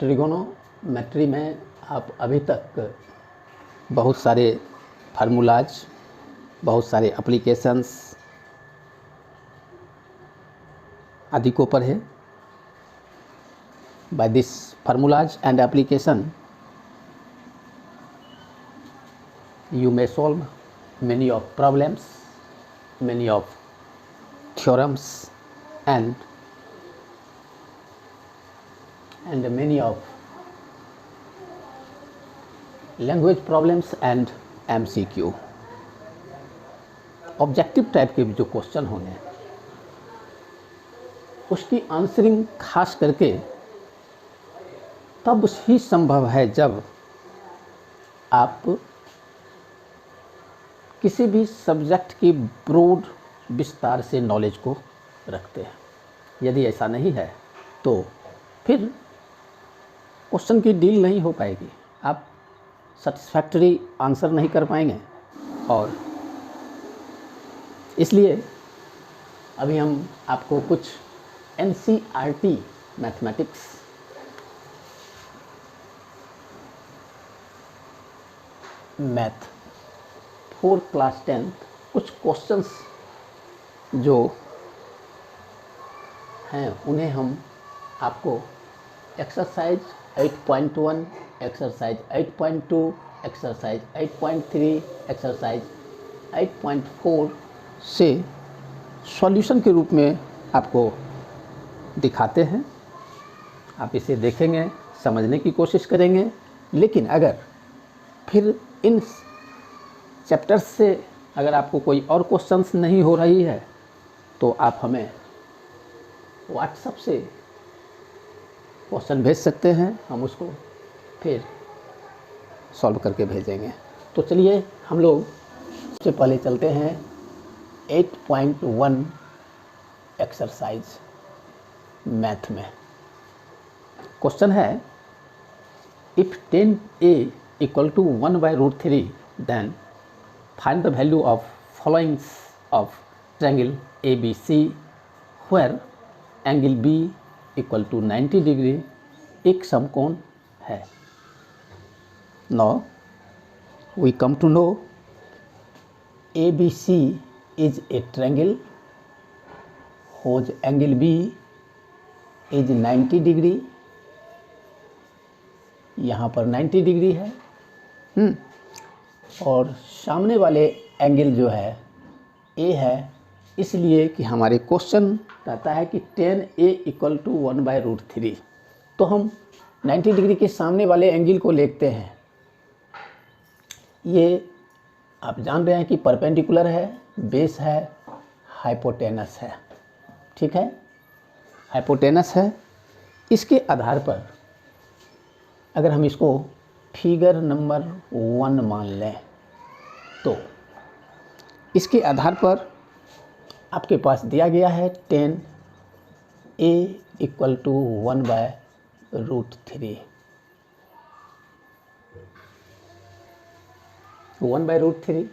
Trigonometry में आप अभी तक बहुत सारे फार्मूलाज, बहुत सारे एप्लीकेशंस आदि को पढ़े। By this formulas and application you may solve many of problems, many of theorems and many of language problems and MCQ। Objective type के जो क्वेश्चन होंगे उसकी आंसरिंग खास करके तब ही संभव है जब आप किसी भी सब्जेक्ट की ब्रॉड विस्तार से नॉलेज को रखते हैं। यदि ऐसा नहीं है तो फिर क्वेश्चन की डील नहीं हो पाएगी, आप सेटिस्फैक्टरी आंसर नहीं कर पाएंगे। और इसलिए अभी हम आपको कुछ NCERT mathematics math for class 10 कुछ क्वेश्चंस जो हैं उन्हें हम आपको एक्सरसाइज 8.1, एक्सरसाइज 8.2, एक्सरसाइज 8.3, एक्सरसाइज 8.4 से सॉल्यूशन के रूप में आपको दिखाते हैं। आप इसे देखेंगे, समझने की कोशिश करेंगे, लेकिन अगर फिर इन चैप्टर्स से अगर आपको कोई और क्वेश्चंस नहीं हो रही है तो आप हमें व्हाट्सएप से क्वेश्चन भेज सकते हैं, हम उसको फिर सॉल्व करके भेजेंगे। तो चलिए हम लोग सबसे पहले चलते हैं 8.1 एक्सरसाइज मैथ में। क्वेश्चन है if 10a equal to 1/√3 then find the value of following of triangle ABC where angle B equal to 90 degree एक समकोण है। Now we come to know ABC is a triangle whose angle B is 90 degree। यहाँ पर 90 degree है और सामने वाले angle जो है ए है, इसलिए कि हमारे क्वेश्चन कहता है कि 10a इक्वल टू 1/√3। तो हम 90 डिग्री के सामने वाले एंगल को लेते हैं। ये आप जान रहे हैं कि परपेंडिकुलर है, बेस है, हाइपोटेनस है। ठीक है, हाइपोटेनस है। इसके आधार पर अगर हम इसको फिगर नंबर 1 मान लें तो इसके आधार पर आपके पास दिया गया है 10a इक्वल टू 1/√3। 1/√3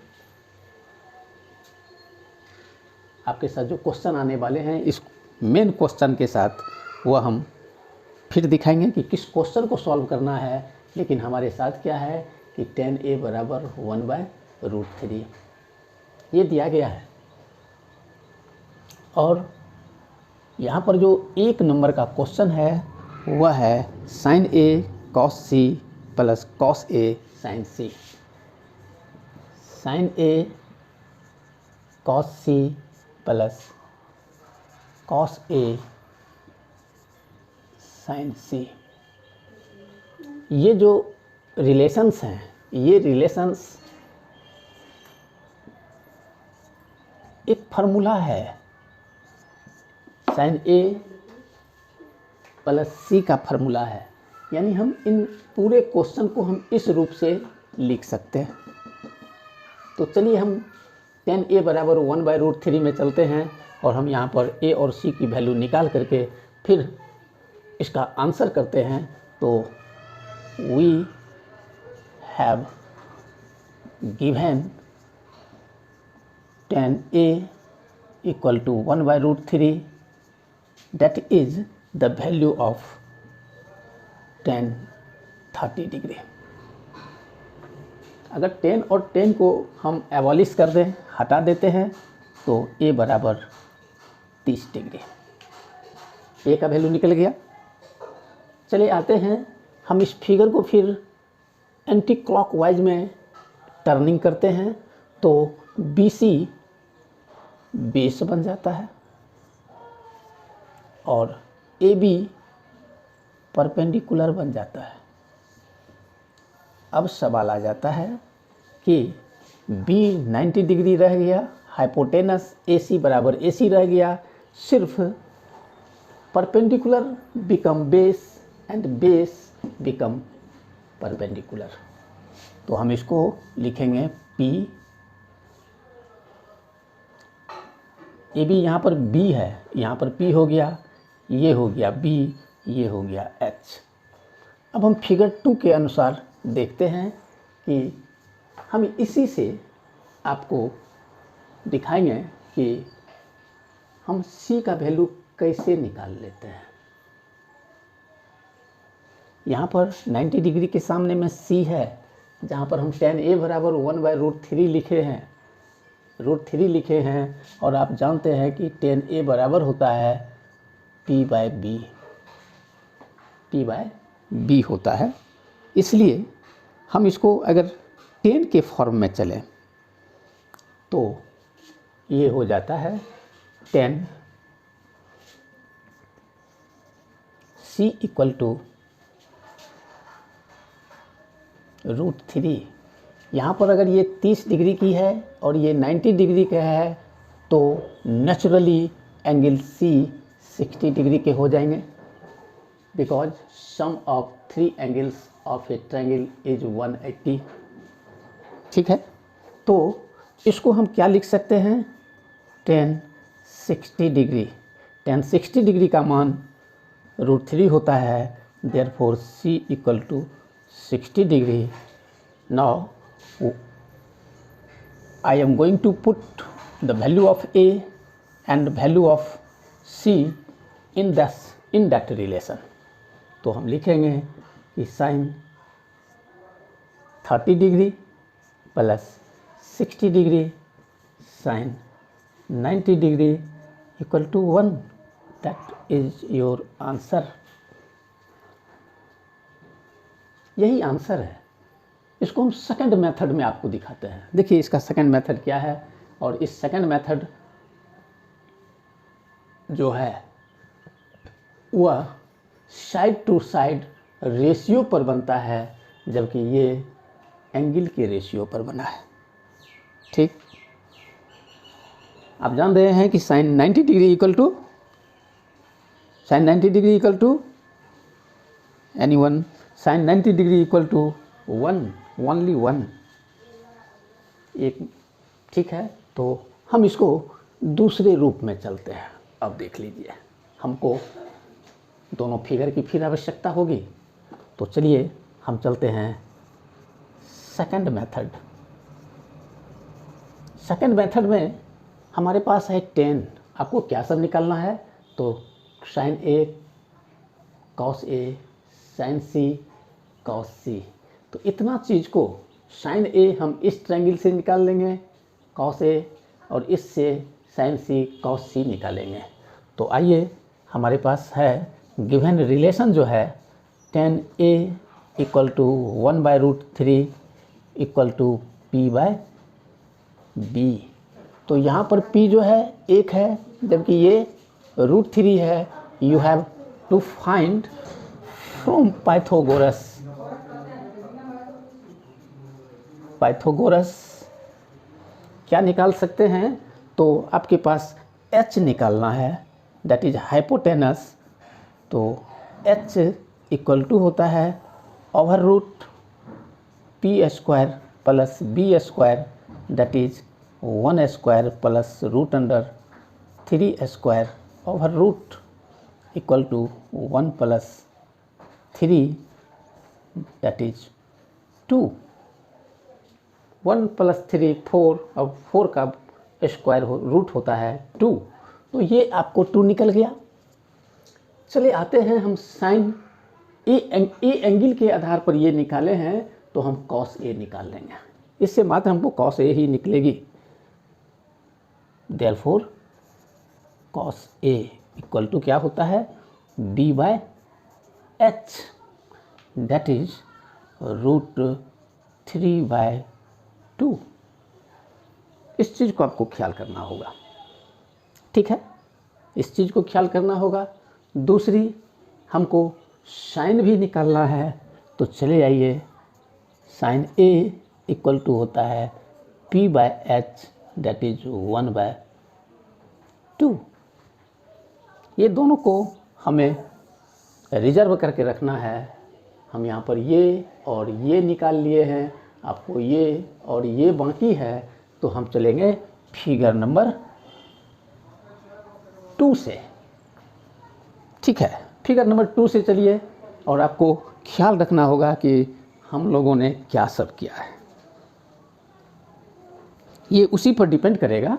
आपके साथ जो क्वेश्चन आने वाले हैं इस मेन क्वेश्चन के साथ वह हम फिर दिखाएंगे कि किस क्वेश्चन को सॉल्व करना है। लेकिन हमारे साथ क्या है कि 10a बराबर 1/√3 ये दिया गया है। और यहाँ पर जो 1 नंबर का क्वेश्चन है वह है sin a cos c प्लस cos a sin c। sin a cos c प्लस cos a sin c। ये जो रिलेशंस हैं, ये रिलेशंस एक फार्मूला है sin a प्लस c का फार्मूला है। यानी हम इन पूरे क्वेश्चन को हम इस रूप से लिख सकते हैं। तो चलिए हम 10a बराबर 1/√3 में चलते हैं और हम यहाँ पर a और c की वैल्यू निकाल करके फिर इसका आंसर करते हैं। तो we have given 10a equal to 1/√3, that is the value of 10 30 degree. अगर 10 और 10 को हम एबॉलिश कर दें, हटा देते हैं, तो ए बराबर 30 डिग्री, ए का वैल्यू निकल गया। चलिए आते हैं, हम इस फिगर को फिर एंटी क्लॉकवाइज में टर्निंग करते हैं, तो बी सी बेस बन जाता है और ए बी परपेंडिकुलर बन जाता है। अब सवाल आ जाता है कि बी 90 डिग्री रह गया, हाइपोटेनस ए सी बराबर ए सी रह गया, सिर्फ perpendicular become base and base become perpendicular. तो हम इसको लिखेंगे P, ए बी यहाँ पर B है, यहाँ पर P हो गया, ये हो गया B, ये हो गया H। अब हम फिगर 2 के अनुसार देखते हैं कि हम इसी से आपको दिखाएंगे कि हम C का वैल्यू कैसे निकाल लेते हैं। यहाँ पर 90 डिग्री के सामने में C है, जहाँ पर हम tan A बराबर 1/√3 लिखे हैं, √3 लिखे हैं, और आप जानते हैं कि tan A बराबर होता है P/B, P/B होता है। इसलिए हम इसको अगर 10 के फॉर्म में चलें तो ये हो जाता है 10 C इक्वल टू √3। यहाँ पर अगर ये 30 डिग्री की है और ये 90 डिग्री का है, तो नेचुरली एंगल C 60 डिग्री के हो जाएंगे, because sum of 3 angles of a triangle is 180। ठीक है, तो इसको हम क्या लिख सकते हैं, tan 60 डिग्री। tan 60 डिग्री का मान √3 होता है, therefore C equal to 60 degree. Now I am going to put the value of A and value of C in that relation. तो हम लिखेंगे कि sin 30 degree plus 60 degree sin 90 degree equal to 1। That is your answer. यही answer है। इसको हम second method में आपको दिखाते हैं। देखिए इसका सेकंड मेथड क्या है, और इस सेकंड मेथड जो है वह साइड टू साइड रेशियो पर बनता है, जबकि ये एंगल के रेशियो पर बना है। ठीक, आप जान रहे हैं कि sin 90 degree equal to anyone, sin 90 degree equal to 1, only 1 एक। ठीक है, तो हम इसको दूसरे रूप में चलते हैं। अब देख लीजिए, हमको दोनों फिगर की फिर आवश्यकता होगी, तो चलिए हम चलते हैं सेकंड मेथड। सेकंड मेथड में हमारे पास है 10। आपको क्या सब निकालना है, तो sin A cos A sin C cos C। तो इतना चीज़ को sin A हम इस ट्रायंगल से निकाल लेंगे cos A, और इससे sin C cos C निकालेंगे। तो आइए, हमारे पास है गिवन रिलेशन जो है tan A equal to 1/√3 equal to P/B। तो यहाँ पर P जो है 1 है, जबकि ये √3 है। You have to find from Pythagoras क्या निकाल सकते हैं, तो आपके पास H निकालना है, दैट इज हाइपोटेनस। तो H इक्वल टू होता है √P² plus B², that is 1² plus √3² over root equal to 1 plus 3, that is 2। 1 plus 3 4, अब 4 का स्क्वायर रूट होता है 2, तो ये आपको 2 निकल गया। चलिए आते हैं हम साइन ए एंगल के आधार पर ये निकाले हैं तो हम कॉस ए निकाल लेंगे, इससे मात्र हमको कॉस ए ही निकलेगी। Therefore cos A equal to क्या होता है, B by H, that is √3/2। इस चीज़ को आपको ख्याल करना होगा, ठीक है, इस चीज़ को ख्याल करना होगा। दूसरी, हमको साइन भी निकालना है, तो चले आइए, साइन ए इक्वल टू होता है P/H, दैट इज 1/2। ये दोनों को हमें रिजर्व करके रखना है। हम यहाँ पर ये और ये निकाल लिए हैं, आपको ये और ये बाकी है, तो हम चलेंगे फिगर नंबर 2 से, ठीक है। फिगर नंबर 2 से चलिए, और आपको ख्याल रखना होगा कि हम लोगों ने क्या सब किया है। ये उसी पर डिपेंड करेगा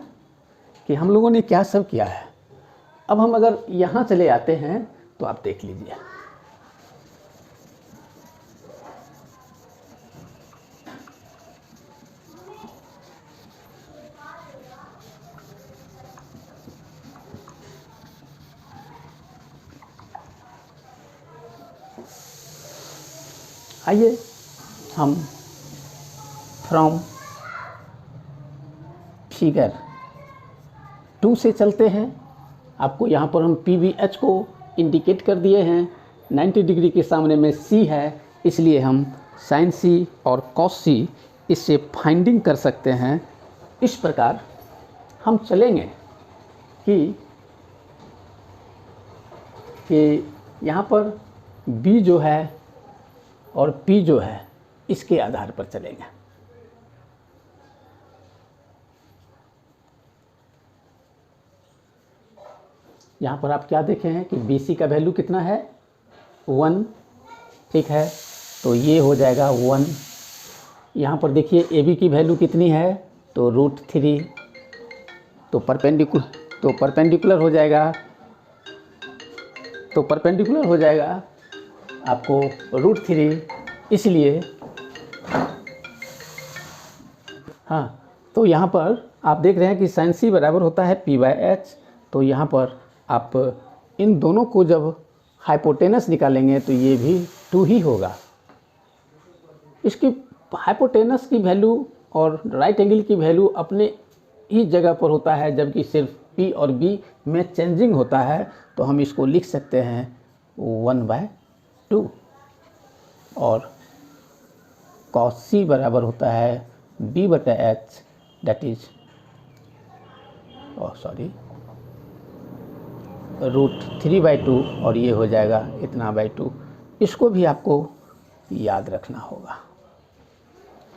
कि हम लोगों ने क्या सब किया है। अब हम अगर यहाँ चले आते हैं तो आप देख लीजिए, आइए हम फ्रॉम फिगर 2 से चलते हैं। आपको यहाँ पर हम PVH को इंडिकेट कर दिए हैं, 90 डिग्री के सामने में C है, इसलिए हम साइन C और कॉस C इससे फाइंडिंग कर सकते हैं। इस प्रकार हम चलेंगे कि यहाँ पर B जो है और P जो है, इसके आधार पर चलेंगे। यहाँ पर आप क्या देखें हैं कि BC का वैल्यू कितना है, 1, ठीक है, तो ये हो जाएगा 1। यहाँ पर देखिए AB की वैल्यू कितनी है, तो √3, तो परपेंडिकुलर हो जाएगा, आपको √3, इसलिए हाँ, तो यहाँ पर आप देख रहे हैं कि साइन C बराबर होता है P/H। तो यहाँ पर आप इन दोनों को जब हाइपोटेनस निकालेंगे तो ये भी 2 ही होगा। इसकी हाइपोटेनस की वैल्यू और राइट एंगल की वैल्यू अपने ही जगह पर होता है, जबकि सिर्फ P और B में चेंजिंग होता है। तो हम इसको लिख सकते हैं 1/2, और cos C बराबर होता है B/H, दैट इज √3/2, और ये हो जाएगा इतना /2। इसको भी आपको याद रखना होगा।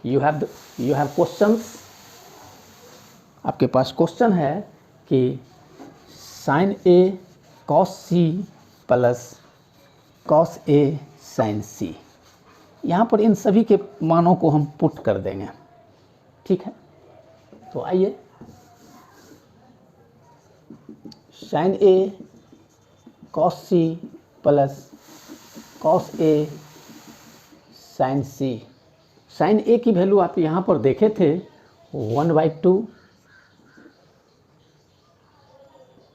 यू हैव क्वेश्चंस, आपके पास क्वेश्चन है कि साइन A cos C प्लस cos A sin C, यहाँ पर इन सभी के मानों को हम पुट कर देंगे, ठीक है। तो आइए, साइन A cos C प्लस cos A sin C। Sine A की वैल्यू आप यहाँ पर देखे थे 1/2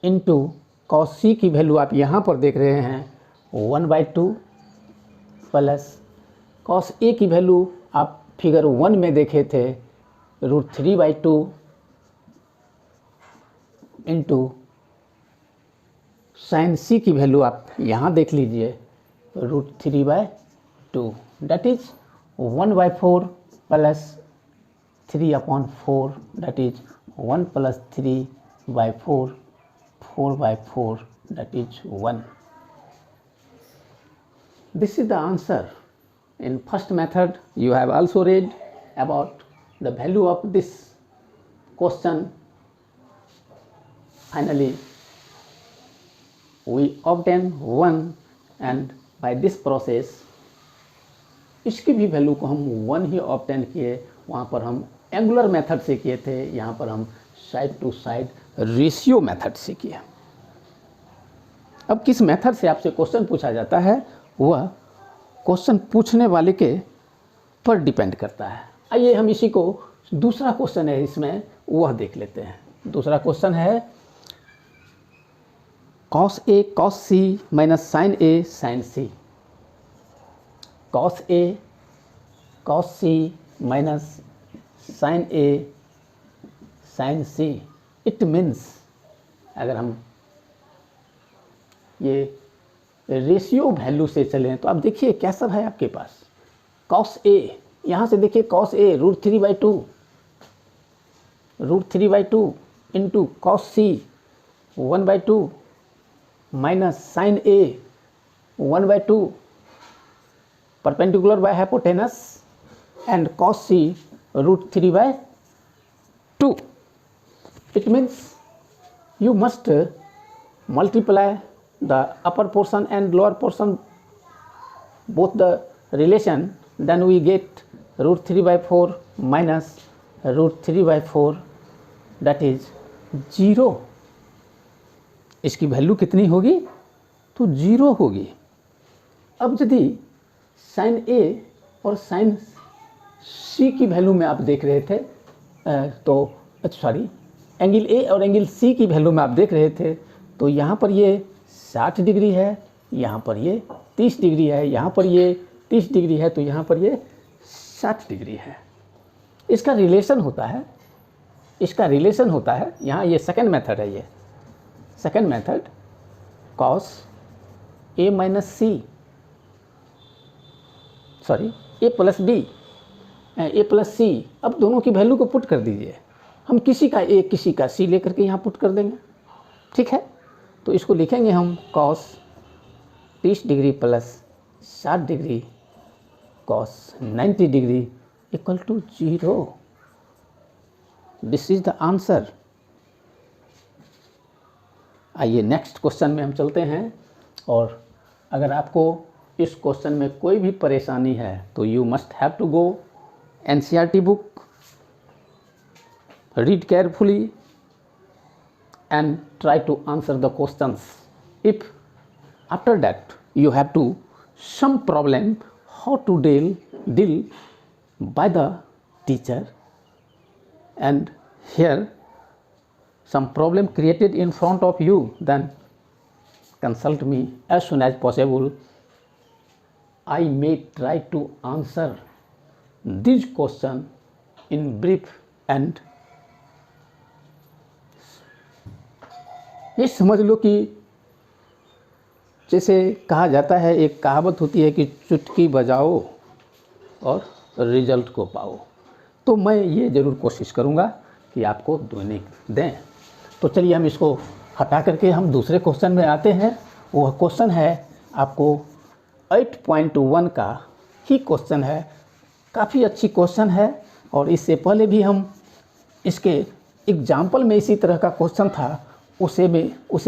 इंटू cos C की वैल्यू आप यहाँ पर देख रहे हैं 1/2 प्लस cos A की वैल्यू आप फिगर 1 में देखे थे √3/2 इंटू साइन C की वैल्यू आप यहाँ देख लीजिए √3/2, that is 1/4 plus 3/4, that is 1 plus 3/4, 4/4, that is 1. This is the answer. In first method, you have also read about the value of this question. Finally, we obtain 1, and by this process, इसकी भी value को हम 1 ही obtain किए। वहाँ पर हम angular method से किए थे, यहाँ पर हम side to side ratio method से किया। अब किस मेथड से आपसे क्वेश्चन पूछा जाता है, वह क्वेश्चन पूछने वाले के पर डिपेंड करता है। आइए हम इसी को, दूसरा क्वेश्चन है इसमें, वह देख लेते हैं। दूसरा क्वेश्चन है cos A cos C minus sin A sin C। cos A cos C minus sin A sin C। It means, अगर हम ये रेशियो वैल्यू से चलें तो आप देखिए क्या सब है आपके पास। cos A, यहाँ से देखिए cos A √3/2 √3/2 into cos C 1/2 minus sin A 1/2 perpendicular by hypotenuse and cos C √3/2। It means you must multiply the upper portion and lower portion, both the relation, then we get √3/4 minus √3/4, that is 0। इसकी value कितनी होगी? तो 0 होगी। अब यदि sin A और sin C की value में आप देख रहे थे, तो सॉरी, एंगल A और एंगल C की वैल्यू में आप देख रहे थे, तो यहाँ पर ये 60 डिग्री है, यहाँ पर ये 30 डिग्री है, यहाँ पर ये 30 डिग्री है, तो यहाँ पर ये 60 डिग्री है। इसका रिलेशन होता है, यहाँ ये सेकंड मेथड है, ये second method cos A minus C, sorry A plus B, A plus C। अब दोनों की वैल्यू को पुट कर दीजिए। हम किसी का A किसी का C लेकर के यहाँ पुट कर देंगे, ठीक है। तो इसको लिखेंगे हम cos 30 degree plus 60 degree cos 90 degree equal to 0। This is the answer. आइए नेक्स्ट क्वेश्चन में हम चलते हैं। और अगर आपको इस क्वेश्चन में कोई भी परेशानी है तो you must have to go NCERT book, read carefully and try to answer the questions. If after that you have to some problem how to deal by the teacher, and here some problem created in front of you, then consult me as soon as possible. I may try to answer this question in brief and ये समझ लो कि जैसे कहा जाता है, एक कहावत होती है कि चुटकी बजाओ और रिजल्ट को पाओ। तो मैं ये ज़रूर कोशिश करूँगा कि आपको दोनों दें। तो चलिए हम इसको हटा करके हम दूसरे क्वेश्चन में आते हैं। वह क्वेश्चन है आपको 8.1 का ही क्वेश्चन है, काफ़ी अच्छी क्वेश्चन है। और इससे पहले भी हम इसके एग्जाम्पल में इसी तरह का क्वेश्चन था, उसे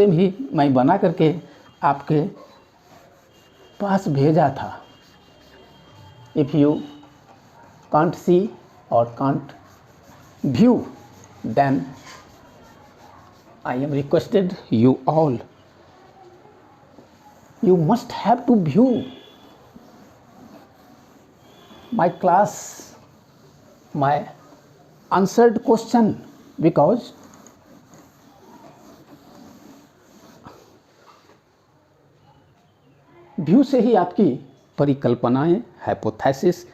भी मैं बना करके आपके पास भेजा था। इफ़ यू कांट सी और can't view, then I am requested you all, you must have to view my class, my answered question, because view से ही आपकी परिकल्पनाएं, हाइपोथेसिस,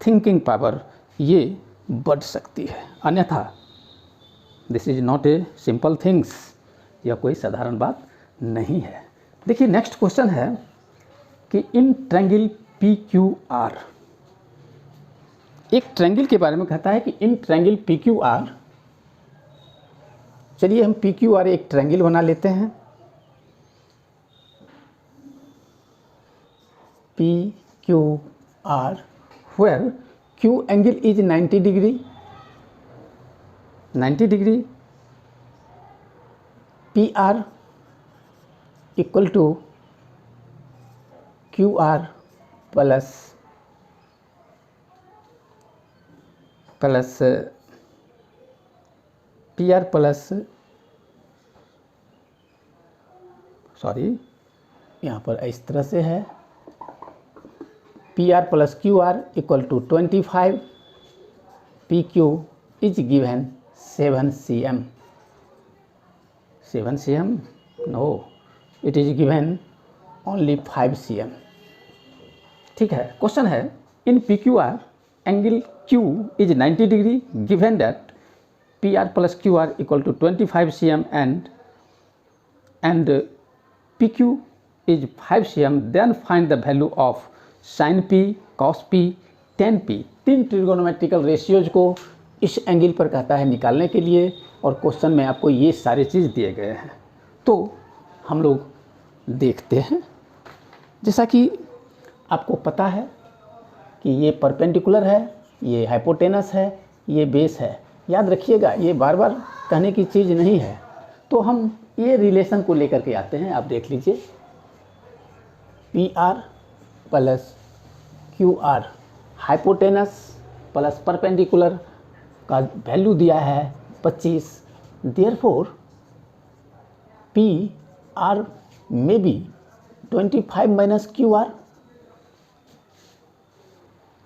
थिंकिंग पावर ये बढ़ सकती है। अन्यथा this is not a simple things, यह कोई साधारण बात नहीं है। देखिए नेक्स्ट क्वेश्चन है कि इन ट्रायंगल PQR, एक ट्रायंगल के बारे में कहता है कि इन ट्रायंगल PQR, चलिए हम PQR एक ट्रायंगल बना लेते हैं। PQR where Q angle is 90 degree, 90 degree, PR equal to QR plus PR plus, sorry यहाँ पर इस तरह से है, PR plus QR equal to 25, PQ is given 7 cm. 7 cm? No, it is given only 5 cm. ठीक है, question है इन PQR angle Q is 90 degree given that PR plus QR equal to 25 cm and PQ is 5 cm, then find the value of sin P, cos P, tan P। तीन trigonometrical ratios को इस angle पर कहता है निकालने के लिए, और क्वेश्चन में आपको ये सारे चीज़ दिए गए हैं। तो हम लोग देखते हैं। जैसा कि आपको पता है कि ये परपेंडिकुलर है, ये हाइपोटेनस है, ये बेस है। याद रखिएगा, ये बार बार कहने की चीज़ नहीं है। तो हम ये रिलेशन को लेकर के आते हैं। आप देख लीजिए, PR प्लस QR हाइपोटेनस प्लस परपेंडिकुलर का वैल्यू दिया है 25। देयरफॉर PR में बी 25 minus QR।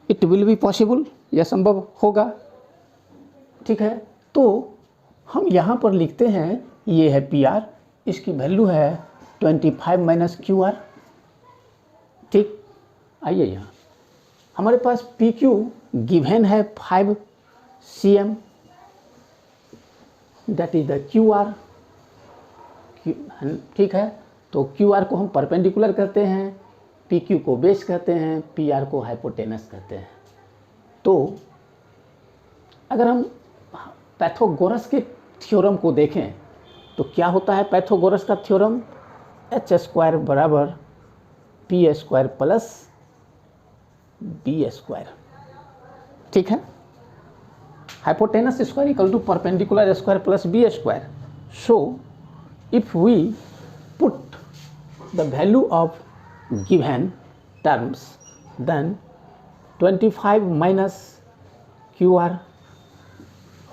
It will be possible, यह संभव होगा। ठीक है, तो हम यहाँ पर लिखते हैं ये है PR, इसकी वैल्यू है 25 माइनस QR। ठीक, आइए यहाँ हमारे पास PQ गिवन है 5 cm, that is the QR। ठीक है, तो QR को हम परपेंडिकुलर कहते हैं, PQ को बेस कहते हैं, PR को हाइपोटेनस कहते हैं। तो अगर हम पाइथागोरस के थ्योरम को देखें तो क्या होता है पाइथागोरस का थ्योरम? h स्क्वायर बराबर p square plus b square. ठीक है, hypotenuse square equal to perpendicular square plus b square. So if we put the value of given terms, then 25 minus QR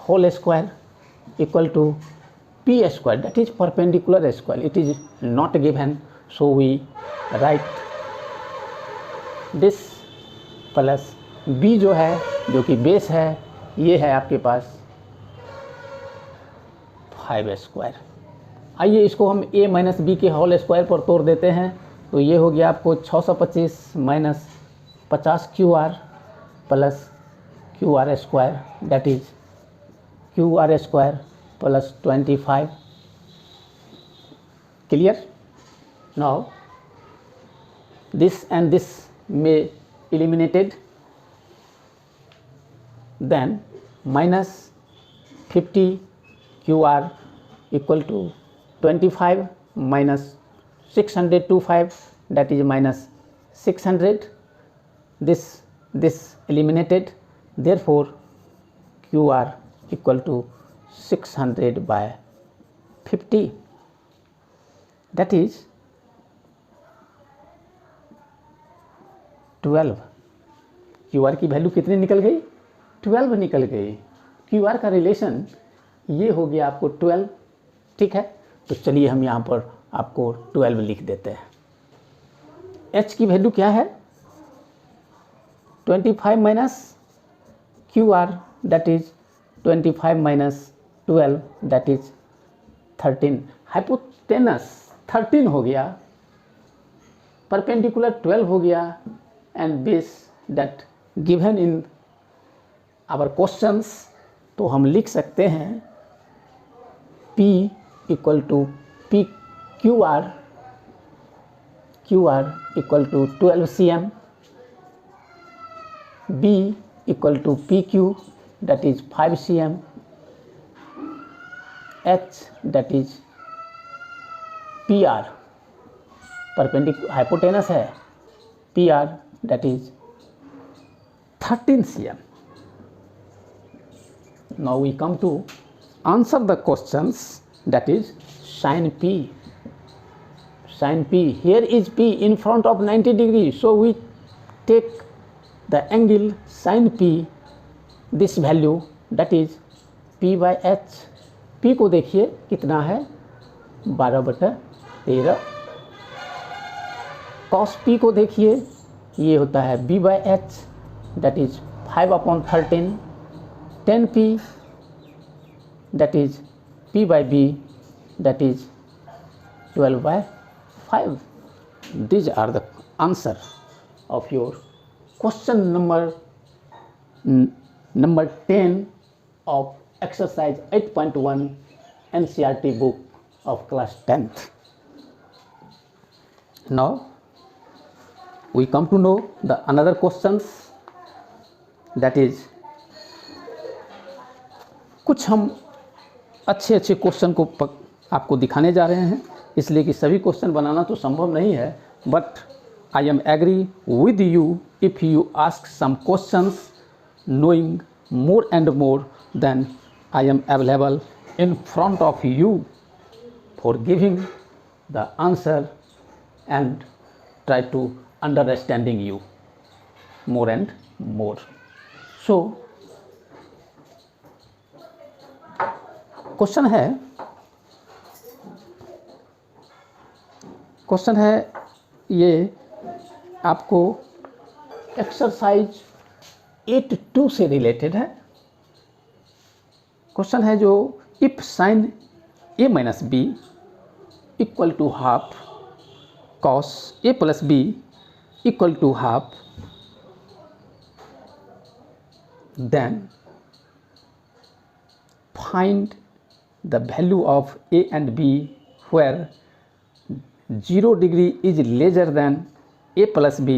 whole square equal to P square, that is perpendicular square. It is not given, so we write this plus B जो है, जो कि base है, ये है आपके पास 5 square. आइए इसको हम A माइनस बी के होल स्क्वायर पर तोड़ देते हैं। तो ये हो गया आपको 625 minus 50 QR plus QR square, that is QR square plus 25। Clear? Now this and this में eliminated, then minus 50 QR equal to 25 minus 625, that is minus 600. This eliminated, therefore QR equal to 600 by 50, that is 12। QR की value कितनी निकल गई? 12 निकल गई। QR का relation ये हो गया आपको 12। ठीक है, तो चलिए हम यहाँ पर आपको 12 लिख देते हैं। H की वैल्यू क्या है? 25 minus QR, that is 25 minus 12, that is 13। Hypotenuse 13 हो गया, परपेंडिकुलर 12 हो गया, and base that given in our questions। तो हम लिख सकते हैं P equal to PQR, QR equal to 12 cm, B equal to PQ, that is 5 cm, H that is PR, perpendicular hypotenuse है, PR that is 13 cm। Now we come to answer the questions, that is sin P. Sin P, here is P in front of 90 degrees, so we take the angle sin P, this value, that is P by H। P को देखिए कितना है, 12/13। cos P को देखिए ये होता है b/h that is 5/13, 10p that is p/b that is 12/5. These are the answer of your question number 10 of exercise 8.1 NCERT book of class 10th. Now we come to know the another questions, that is कुछ हम अच्छे question को आपको दिखाने जा रहे हैं, इसलिए कि सभी क्वेश्चन बनाना तो संभव नहीं है, but I am agree with you if you ask some questions knowing more and more, then I am available in front of you for giving the answer and try to understanding you more and more. So question है ये आपको exercise 8.2 से related है। Question है जो if sine a minus B equal to half cos a plus B equal to half, then find the value of a and b where 0 degree is larger than a plus b,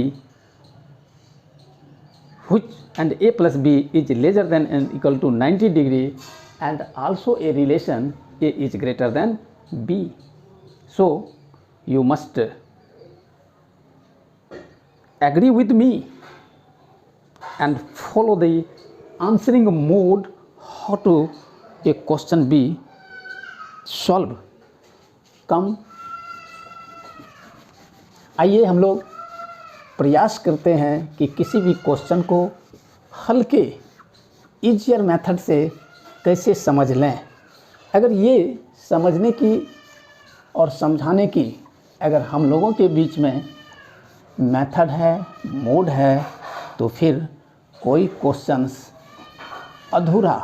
which and a plus b is larger than and equal to 90 degree, and also a relation a is greater than b. So you must agree with me and follow the answering mode how to a question be solved. Come, आइए हम लोग प्रयास करते हैं कि किसी भी question को हल्के ईजियर मेथड से कैसे समझ लें। अगर ये समझने की और समझाने की अगर हम लोगों के बीच में मेथड है, मोड है, तो फिर कोई क्वेश्चंस अधूरा,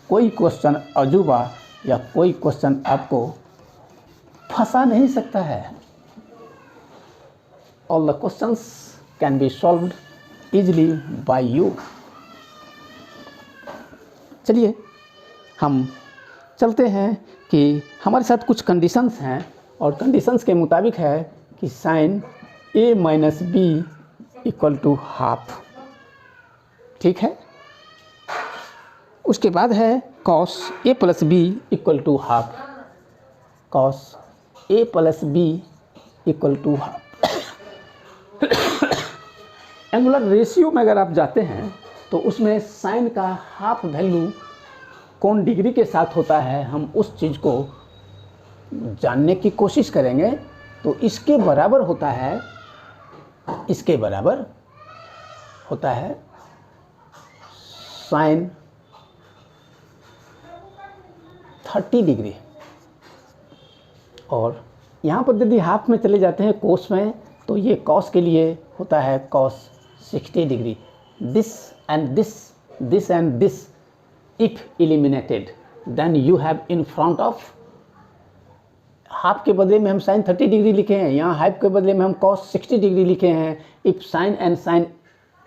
कोई क्वेश्चन अजूबा या कोई क्वेश्चन आपको फंसा नहीं सकता है। All the questions can be solved easily by you. चलिए हम चलते हैं कि हमारे साथ कुछ कंडीशंस हैं और कंडीशंस के मुताबिक है कि sine a minus B equal to half, ठीक है। उसके बाद है cos a plus B equal to half, cos a plus B equal to half. Angular ratio में अगर आप जाते हैं तो उसमें साइन का हाफ वैल्यू कौन डिग्री के साथ होता है, हम उस चीज़ को जानने की कोशिश करेंगे। तो इसके बराबर होता है, इसके बराबर होता है साइन 30 डिग्री, और यहाँ पर यदि हाफ में चले जाते हैं कोस में, तो ये कॉस के लिए होता है cos 60 degree. This and this, this and this if eliminated, then you have in front of, half के बदले में हम साइन 30 डिग्री लिखे हैं, यहाँ हाफ के बदले में हम कॉस 60 डिग्री लिखे हैं। If sine and sine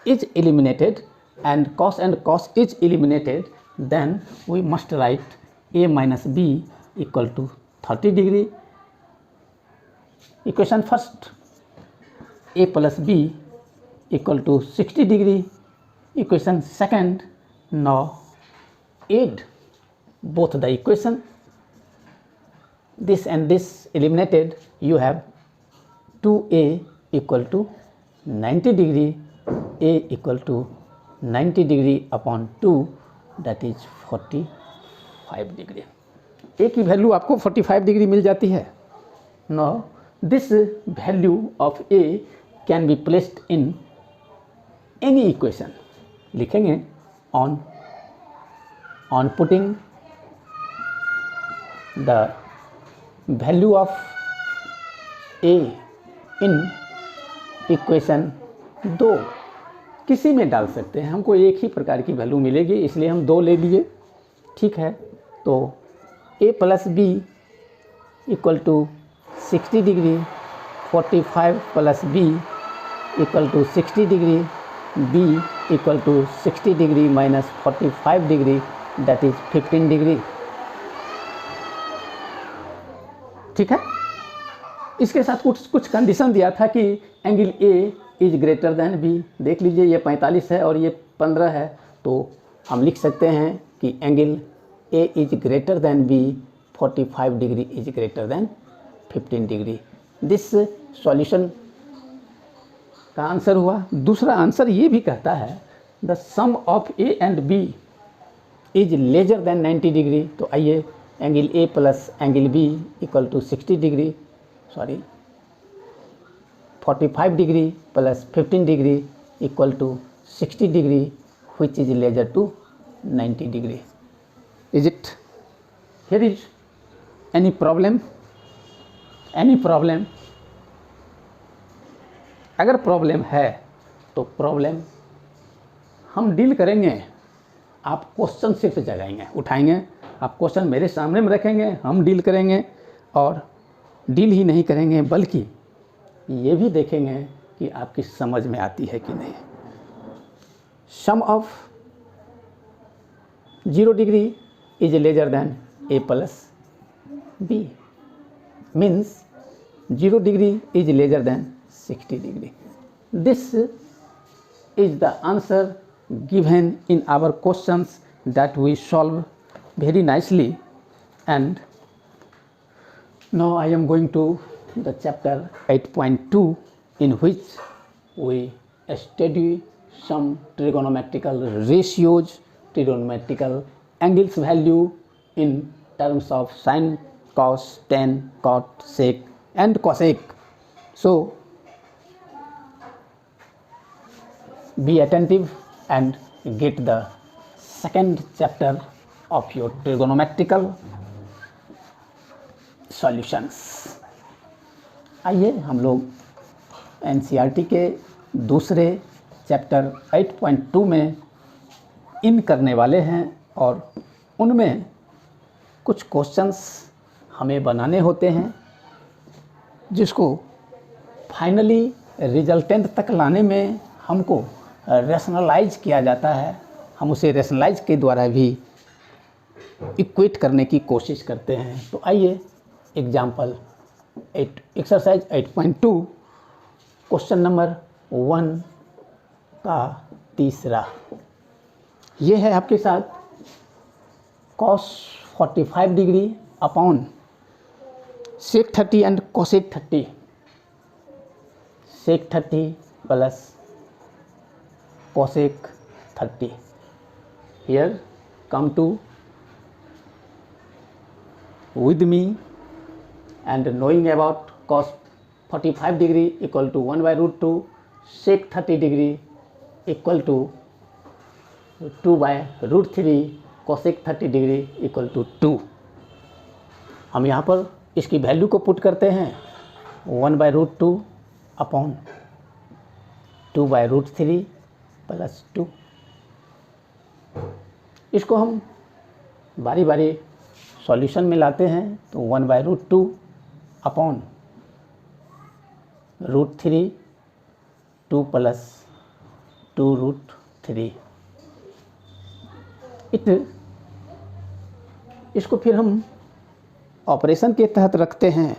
is eliminated and cos is eliminated, then we must write a minus B equal to 30 degree. Equation first, a plus B equal to 60 degree. Equation second, now add both the equation, this and this eliminated, you have 2a equal to 90 degree, a equal to 90 degree upon 2, that is 45 degree। a की value आपको 45 degree मिल जाती है। Now this value of a can be placed in any equation. लिखेंगे on putting the value of a in equation 2 किसी में डाल सकते हैं, हमको एक ही प्रकार की वैल्यू मिलेगी, इसलिए हम 2 ले लिए। ठीक है, तो a plus B equal to 60 degree, 45 plus B equal to 60 degree, b equal to 60 degree minus 45 degree, that is 15 degree. ठीक है, इसके साथ कुछ कंडीशन दिया था कि angle A is greater than B. देख लीजिए, ये 45 है और ये 15 है, तो हम लिख सकते हैं कि angle A is greater than B, 45 degree is greater than 15 degree. This solution का आंसर हुआ। दूसरा आंसर ये भी कहता है the sum of A and B is lesser than 90 degree. तो आइए, angle A plus angle B equal to 60 degree, 45 degree plus 15 degree equal to 60 degree which is leisure to 90 degree. Is it? Here is any problem? Any problem? अगर problem है तो problem हम deal करेंगे, आप question सिर्फ जगाएंगे, उठाएंगे, आप question मेरे सामने में रखेंगे, हम डील करेंगे, और डील ही नहीं करेंगे बल्कि ये भी देखेंगे कि आपकी समझ में आती है कि नहीं। Sum of 0 degree is lesser than A plus B, means 0 degree is lesser than 60 degree. This is the answer given in our questions that we solve very nicely. And now I am going to the chapter 8.2 in which we study some trigonometrical ratios, trigonometrical angles value in terms of sin, cos, tan, cot, sec and cosec. So be attentive and get the second chapter of your trigonometrical solutions. आइए हम लोग NCERT के दूसरे chapter 8.2 में इन करने वाले हैं, और उनमें कुछ क्वेश्चंस हमें बनाने होते हैं जिसको फाइनली रिजल्टेंट तक लाने में हमको रैशनलाइज किया जाता है। हम उसे रैशनलाइज के द्वारा भी इक्वेट करने की कोशिश करते हैं। तो आइए एग्जाम्पल एक्सरसाइज 8.2 क्वेश्चन नंबर 1 का तीसरा, ये है आपके साथ cos 45 degree upon sec 30 and cosec 30, sec 30 plus cosec 30. Here come to with me and knowing about cos 45 degree equal to 1 by root 2, sec 30 degree equal to 2 by root 3, cosec 30 degree equal to 2. हम यहाँ पर इसकी value को put करते हैं 1 by root 2 upon 2 by root 3 plus 2। इसको हम बारी बारी सॉल्यूशन में लाते हैं, तो 1 by root 2 upon root 3, 2 plus 2 root 3। इसको फिर हम ऑपरेशन के तहत रखते हैं,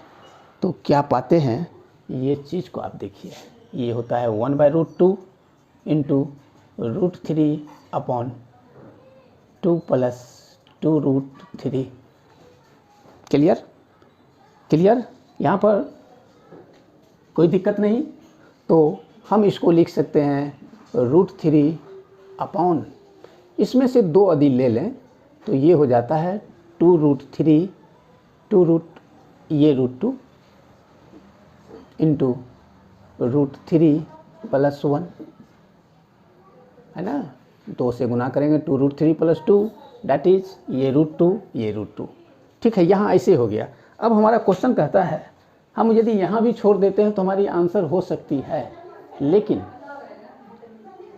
तो क्या पाते हैं, ये चीज़ को आप देखिए, ये होता है 1 by root 2 into root 3 upon 2 plus 2 root 3। Clear? Clear? यहाँ पर कोई दिक्कत नहीं, तो हम इसको लिख सकते हैं root 3 अपॉन, इसमें से 2 यदि ले लें तो ये हो जाता है 2 root 3, 2 root ये root 2 इंटू root 3 प्लस 1, है ना, 2 से गुना करेंगे 2 root 3 प्लस 2, डैट इज ये root 2 ये root 2। ठीक है, यहाँ ऐसे हो गया। अब हमारा क्वेश्चन कहता है हम यदि यहाँ भी छोड़ देते हैं तो हमारी आंसर हो सकती है, लेकिन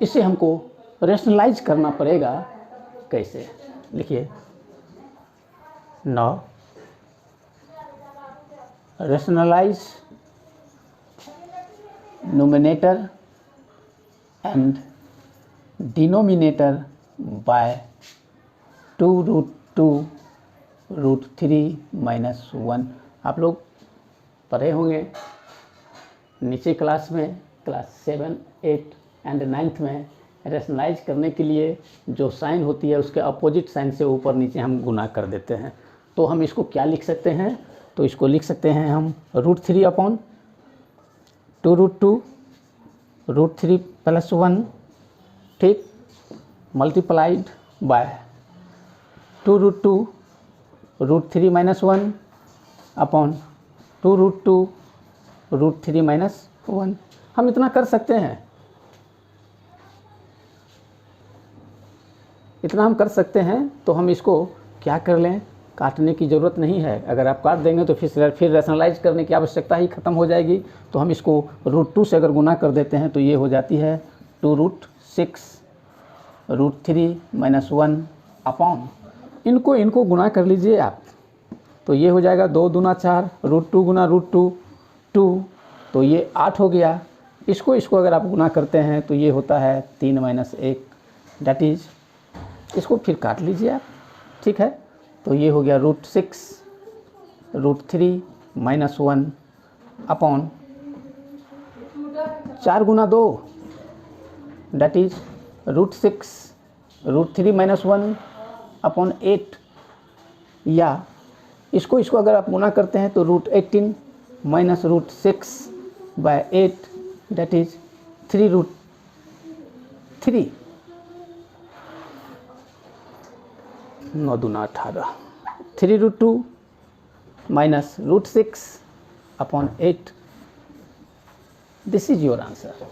इसे हमको रेशनलाइज करना पड़ेगा। कैसे? लिखिए, now rationalise numerator and denominator by 2 root 2 root 3 minus 1। आप लोग पढ़े होंगे नीचे क्लास में, क्लास 7, 8 एंड 9th में, रेशनलाइज करने के लिए जो साइन होती है उसके अपोजिट साइन से ऊपर नीचे हम गुना कर देते हैं। तो हम इसको क्या लिख सकते हैं? तो इसको लिख सकते हैं हम √3 अपॉन 2 root 2 √3 प्लस 1, ठीक, multiplied by 2 root 2 √3 minus 1 upon 2 root 2 √3 minus 1। हम इतना कर सकते हैं, इतना हम कर सकते हैं। तो हम इसको क्या कर लें, काटने की ज़रूरत नहीं है। अगर आप काट देंगे तो फिर रेशनलाइज करने की आवश्यकता ही ख़त्म हो जाएगी। तो हम इसको √2 से अगर गुना कर देते हैं तो ये हो जाती है 2 root 6 √3 माइनस 1 अपॉन, इनको गुना कर लीजिए आप, तो ये हो जाएगा 2 दूना 4 √2 गुना √2 2, तो ये 8 हो गया। इसको अगर आप गुना करते हैं तो ये होता है 3 माइनस 1, डैट इज़, इसको फिर काट लीजिए आप, ठीक है। तो ये हो गया √6 √3 minus 1 upon 4 Guna 2, that is √6 √3 minus 1 upon 8, या इसको अगर आप गुना करते हैं तो √18 माइनस √6 बाय 8, डैट इज 3√3, 9 दूना 18, 3√2 minus √6 upon 8, this is your answer.